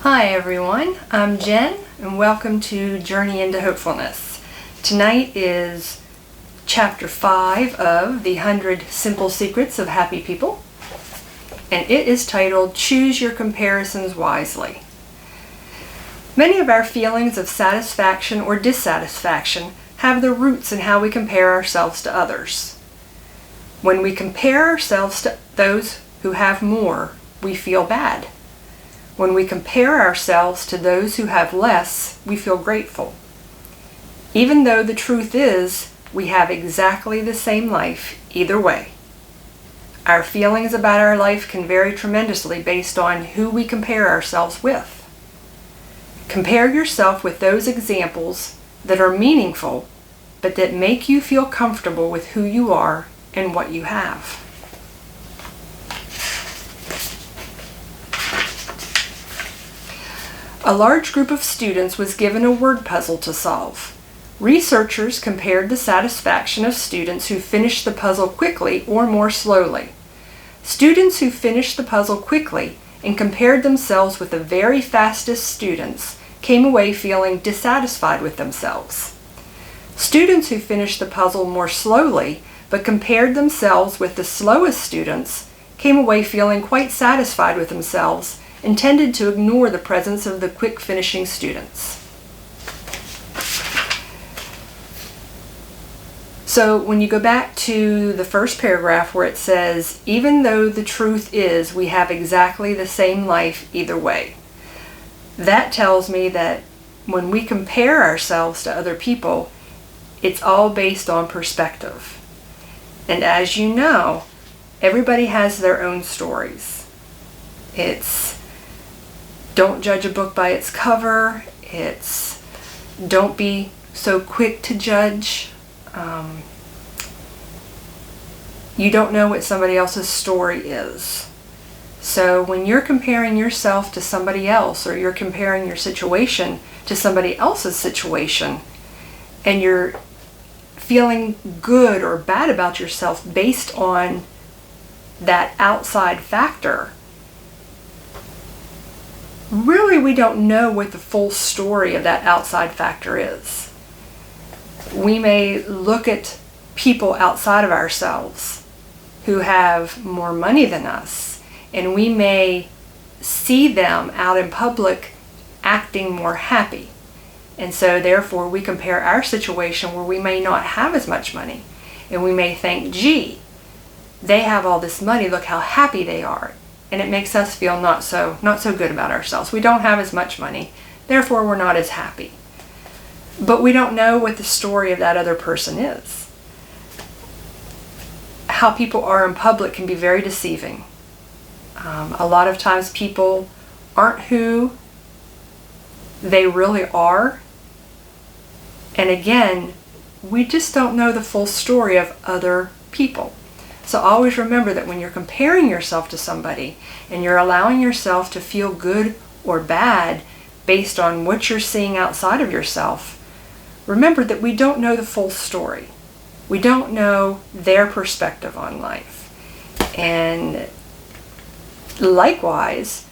Hi everyone, I'm Jen and welcome to Journey into Hopefulness. Tonight is chapter 5 of the 100 Simple Secrets of Happy People, and it is titled Choose Your Comparisons Wisely. Many of our feelings of satisfaction or dissatisfaction have their roots in how we compare ourselves to others. When we compare ourselves to those who have more, we feel bad. When we compare ourselves to those who have less, we feel grateful. Even though the truth is, we have exactly the same life either way. Our feelings about our life can vary tremendously based on who we compare ourselves with. Compare yourself with those examples that are meaningful, but that make you feel comfortable with who you are and what you have. A large group of students was given a word puzzle to solve. Researchers compared the satisfaction of students who finished the puzzle quickly or more slowly. Students who finished the puzzle quickly and compared themselves with the very fastest students came away feeling dissatisfied with themselves. Students who finished the puzzle more slowly but compared themselves with the slowest students came away feeling quite satisfied with themselves and tended to ignore the presence of the quick finishing students. So when you go back to the first paragraph where it says, even though the truth is we have exactly the same life either way, that tells me that when we compare ourselves to other people, it's all based on perspective. And as you know, everybody has their own stories. It's don't judge a book by its cover. It's don't be so quick to judge. You don't know what somebody else's story is. So when you're comparing yourself to somebody else, or you're comparing your situation to somebody else's situation, and you're feeling good or bad about yourself based on that outside factor, really we don't know what the full story of that outside factor is. We may look at people outside of ourselves who have more money than us, and we may see them out in public acting more happy. And so therefore we compare our situation where we may not have as much money, and we may think, gee, they have all this money, look how happy they are. And it makes us feel not so good about ourselves. We don't have as much money, therefore we're not as happy. But we don't know what the story of that other person is. How people are in public can be very deceiving. A lot of times people aren't who they really are. And again, we just don't know the full story of other people. So always remember that when you're comparing yourself to somebody and you're allowing yourself to feel good or bad based on what you're seeing outside of yourself, remember that we don't know the full story. We don't know their perspective on life. And likewise,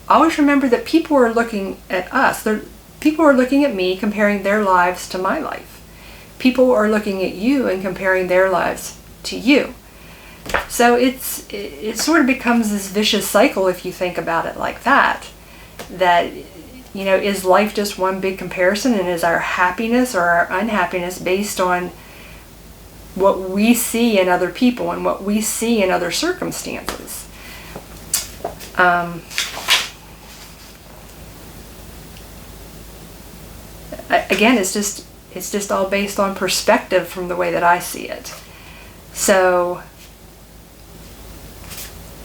always remember that people are looking at us. People are looking at me, comparing their lives to my life. People are looking at you and comparing their lives to you. So it sort of becomes this vicious cycle if you think about it like that. That, you know, is life just one big comparison, and is our happiness or our unhappiness based on what we see in other people and what we see in other circumstances? Again, it's just all based on perspective from the way that I see it. So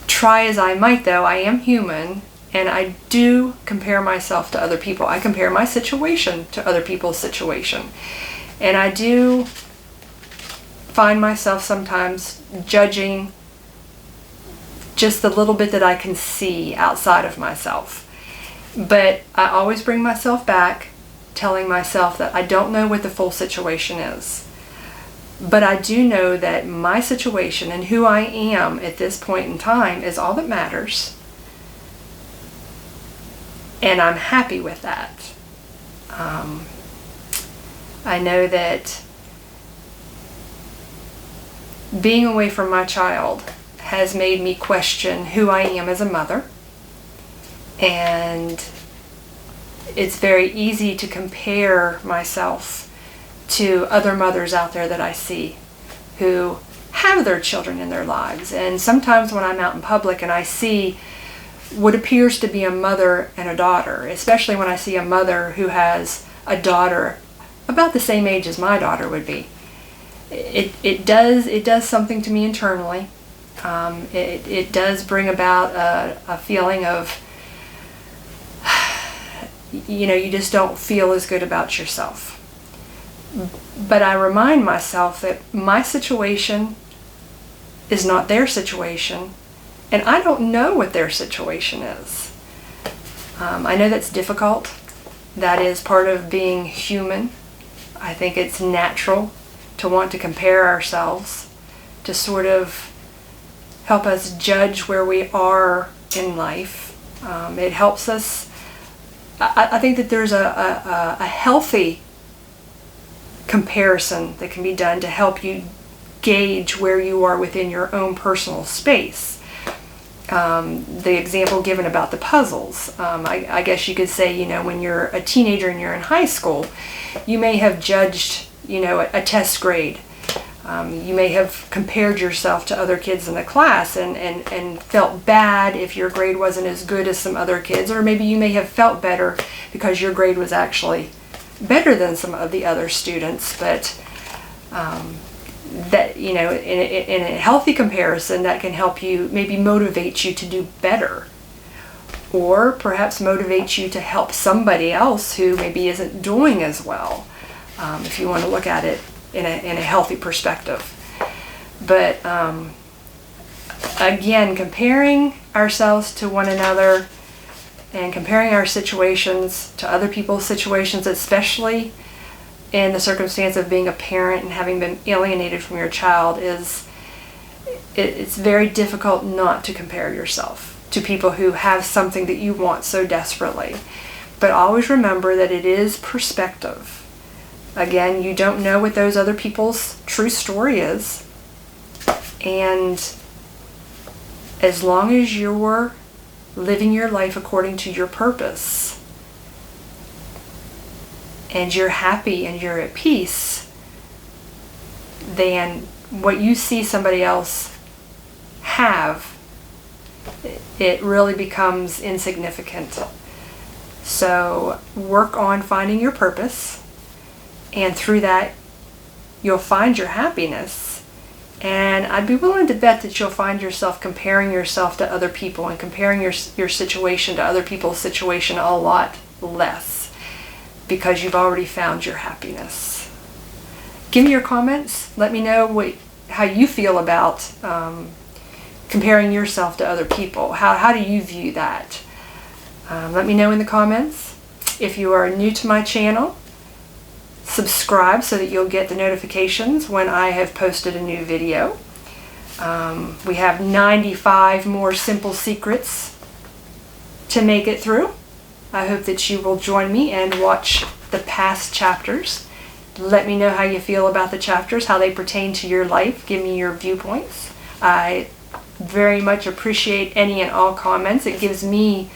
try as I might, though, I am human, and I do compare myself to other people. I compare my situation to other people's situation. And I do find myself sometimes judging just the little bit that I can see outside of myself. But I always bring myself back, telling myself that I don't know what the full situation is. But I do know that my situation and who I am at this point in time is all that matters. And I'm happy with that. I know that being away from my child has made me question who I am as a mother. And it's very easy to compare myself to other mothers out there that I see who have their children in their lives. And sometimes when I'm out in public and I see what appears to be a mother and a daughter, especially when I see a mother who has a daughter about the same age as my daughter would be, it does something to me internally. It does bring about a feeling of, you just don't feel as good about yourself. But I remind myself that my situation is not their situation, and I don't know what their situation is. I know that's difficult. That is part of being human. I think it's natural to want to compare ourselves, to sort of help us judge where we are in life. It helps us. I think that there's a healthy comparison that can be done to help you gauge where you are within your own personal space. The example given about the puzzles, I guess you could say, when you're a teenager and you're in high school, you may have judged, a test grade. You may have compared yourself to other kids in the class and felt bad if your grade wasn't as good as some other kids, or maybe you may have felt better because your grade was actually better than some of the other students. But that, in a healthy comparison, that can help you, maybe motivate you to do better, or perhaps motivate you to help somebody else who maybe isn't doing as well, if you want to look at it in a healthy perspective. But again, comparing ourselves to one another and comparing our situations to other people's situations, especially in the circumstance of being a parent and having been alienated from your child, it's very difficult not to compare yourself to people who have something that you want so desperately. But always remember that it is perspective. Again, you don't know what those other people's true story is. And as long as you're living your life according to your purpose, and you're happy and you're at peace, then what you see somebody else have, it really becomes insignificant. So work on finding your purpose, and through that you'll find your happiness. And I'd be willing to bet that you'll find yourself comparing yourself to other people and comparing your situation to other people's situation a lot less, because you've already found your happiness. Give me your comments. Let me know how you feel about comparing yourself to other people. How do you view that? Let me know in the comments. If you are new to my channel, subscribe so that you'll get the notifications when I have posted a new video. We have 95 more simple secrets to make it through. I hope that you will join me and watch the past chapters. Let me know how you feel about the chapters, how they pertain to your life. Give me your viewpoints. I very much appreciate any and all comments. It gives me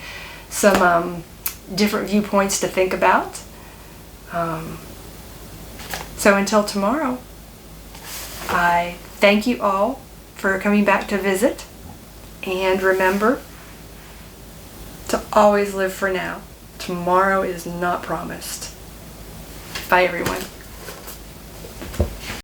some different viewpoints to think about. So until tomorrow, I thank you all for coming back to visit. And remember to always live for now. Tomorrow is not promised. Bye, everyone.